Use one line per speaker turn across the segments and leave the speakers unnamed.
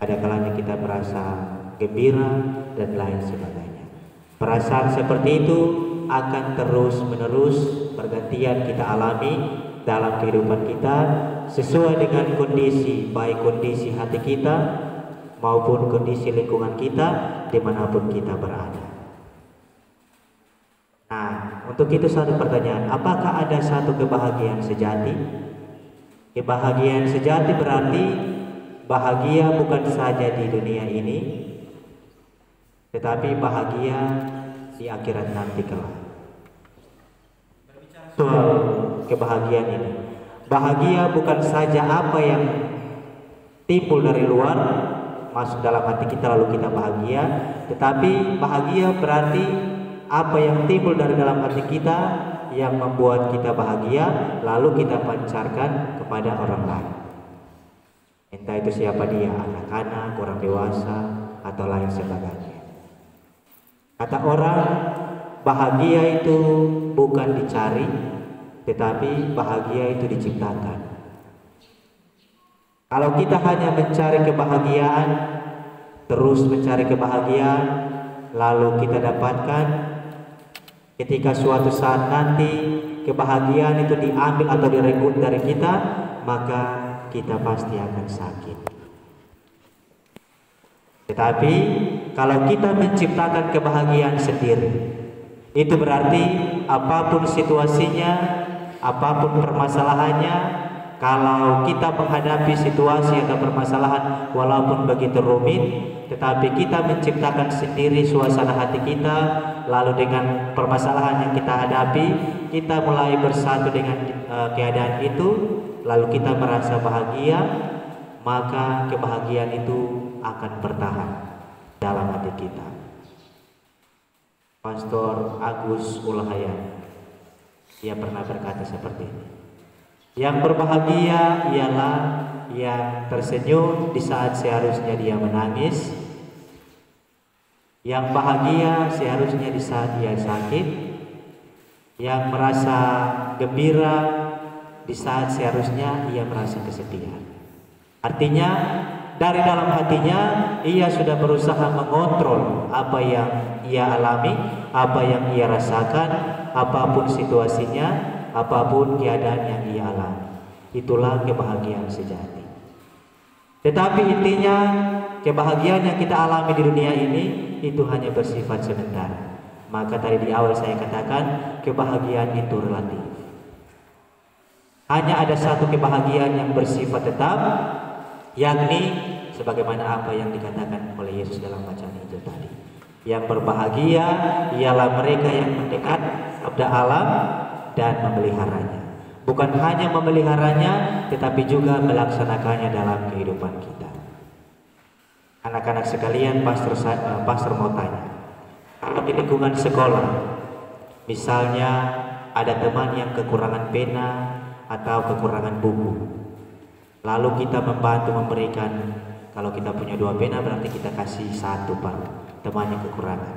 Ada kalanya kita merasa gembira dan lain sebagainya. Perasaan seperti itu akan terus-menerus bergantian kita alami dalam kehidupan kita sesuai dengan kondisi, baik kondisi hati kita maupun kondisi lingkungan kita dimanapun kita berada. Nah, untuk itu satu pertanyaan, apakah ada satu kebahagiaan sejati? Kebahagiaan sejati berarti bahagia bukan saja di dunia ini, tetapi bahagia di akhirat nanti kelak. Soal kebahagiaan ini, bahagia bukan saja apa yang timbul dari luar masuk dalam hati kita lalu kita bahagia, tetapi bahagia berarti apa yang timbul dari dalam hati kita yang membuat kita bahagia lalu kita pancarkan kepada orang lain. Entah itu siapa dia, anak-anak, orang dewasa, atau lain sebagainya. Kata orang, bahagia itu bukan dicari, tetapi bahagia itu diciptakan. Kalau kita hanya mencari kebahagiaan, terus mencari kebahagiaan, lalu kita dapatkan, ketika suatu saat nanti kebahagiaan itu diambil atau direnggut dari kita, maka kita pasti akan sakit. Tetapi kalau kita menciptakan kebahagiaan sendiri, itu berarti apapun situasinya, apapun permasalahannya, kalau kita menghadapi situasi atau permasalahan walaupun begitu rumit, tetapi kita menciptakan sendiri suasana hati kita, lalu dengan permasalahan yang kita hadapi, kita mulai bersatu dengan keadaan itu, lalu kita merasa bahagia, maka kebahagiaan itu akan bertahan dalam hati kita. Pastor Agus Ulahayan, dia pernah berkata seperti ini. Yang berbahagia ialah yang tersenyum di saat seharusnya dia menangis. Yang bahagia seharusnya di saat dia sakit. Yang merasa gembira di saat seharusnya ia merasa kesedihan. Artinya dari dalam hatinya ia sudah berusaha mengontrol apa yang ia alami, apa yang ia rasakan, apapun situasinya, apapun keadaan yang ia alami. Itulah kebahagiaan sejati. Tetapi intinya kebahagiaan yang kita alami di dunia ini itu hanya bersifat sementara. Maka tadi di awal saya katakan kebahagiaan itu relatif. Hanya ada satu kebahagiaan yang bersifat tetap, yakni sebagaimana apa yang dikatakan oleh Yesus dalam bacaan itu tadi. Yang berbahagia ialah mereka yang mendekat sabda Allah dan memeliharanya. Bukan hanya memeliharanya, tetapi juga melaksanakannya dalam kehidupan kita. Anak-anak sekalian, pastor mau tanya, kalau di lingkungan sekolah, misalnya ada teman yang kekurangan pena atau kekurangan buku, lalu kita membantu memberikan, kalau kita punya 2 pena berarti kita kasih 1 per teman yang kekurangan.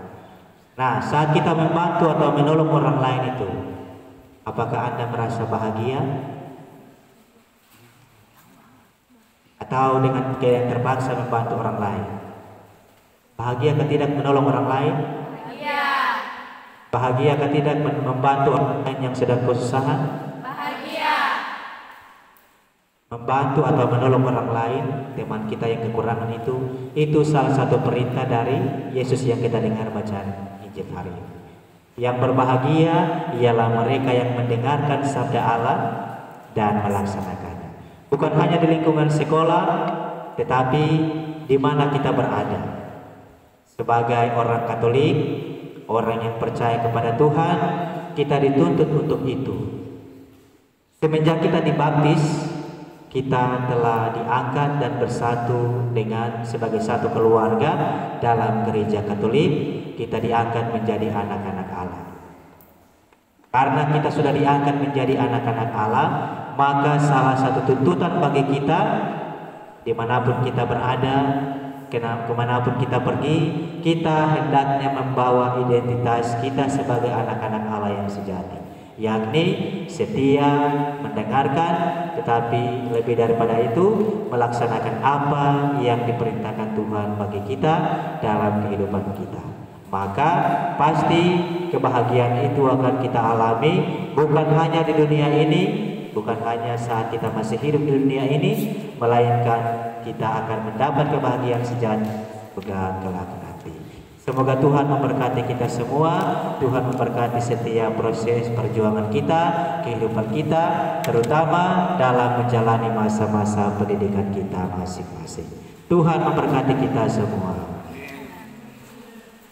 Nah, saat kita membantu atau menolong orang lain itu, apakah Anda merasa bahagia? Atau dengan yang terpaksa membantu orang lain? Bahagia atau tidak menolong orang lain?
Bahagia.
Bahagia atau tidak membantu orang lain yang sedang kesusahan?
Bahagia.
Membantu atau menolong orang lain, teman kita yang kekurangan itu salah satu perintah dari Yesus yang kita dengar bacaan Injil hari ini. Yang berbahagia ialah mereka yang mendengarkan sabda Allah dan melaksanakannya. Bukan hanya di lingkungan sekolah, tetapi di mana kita berada. Sebagai orang Katolik, orang yang percaya kepada Tuhan, kita dituntut untuk itu. Semenjak kita dibaptis, kita telah diangkat dan bersatu dengan sebagai satu keluarga dalam gereja Katolik. Kita diangkat menjadi anak-anak Allah. Karena kita sudah diangkat menjadi anak-anak Allah, maka salah satu tuntutan bagi kita, dimanapun kita berada, kemanapun kita pergi, kita hendaknya membawa identitas kita sebagai anak-anak Allah yang sejati, yakni setia mendengarkan, tetapi lebih daripada itu melaksanakan apa yang diperintahkan Tuhan bagi kita dalam kehidupan kita. Maka pasti kebahagiaan itu akan kita alami, bukan hanya di dunia ini, bukan hanya saat kita masih hidup di dunia ini, melainkan kita akan mendapat kebahagiaan sejati juga kelak nanti. Semoga Tuhan memberkati kita semua. Tuhan memberkati setiap proses perjuangan kita, kehidupan kita, terutama dalam menjalani masa-masa pendidikan kita masing-masing. Tuhan memberkati kita semua.